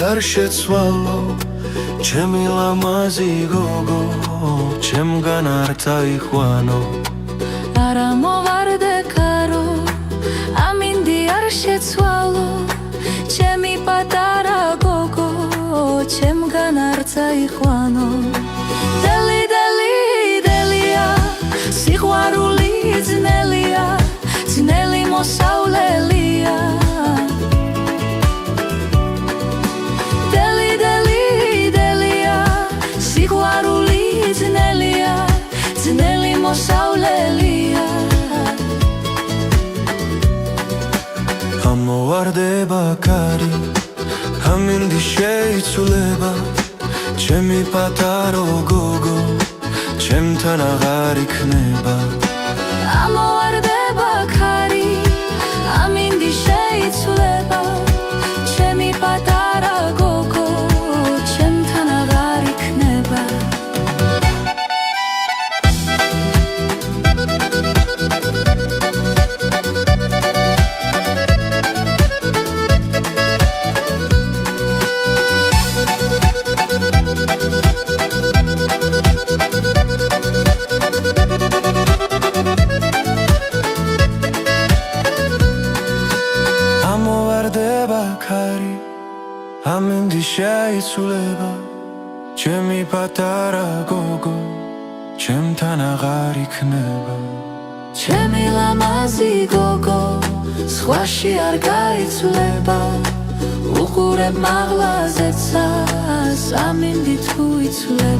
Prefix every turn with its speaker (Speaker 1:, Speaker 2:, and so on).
Speaker 1: არ შეცვალო ჩემი ლამაზი გოგო ჩემგან არ წაიყვანო
Speaker 2: არა მოვარდე კარო ამინდი არ შეცვალო ჩემი პატარა გოგო ჩემგან არ წაიყვანო დელი დელი დელია სიყვარული ძნელია ძნელი მოსავლელია დელი დელი დელია სიყვარული ძნელია ძნელი მოსავლელია
Speaker 1: ამოვარდება კარი ამინდი შეიცვლება ჩემი პატარო გოგო ჩემთან აღარ იქნება
Speaker 2: ამოვარდება კარი ამინდი შეიცვლება ჩემი პატარა გოგო ჩემთან აღარ იქნება
Speaker 1: ამოვარდება კარი ამინდი შეიცვლება ჩემი პატარა გოგო ჩემთან აღარ იქნება
Speaker 2: ჩემი ლამაზი გოგო სხვაში არ გაიცვლება უყურებ მაღლაზეცას ამინდი თუ იცვლება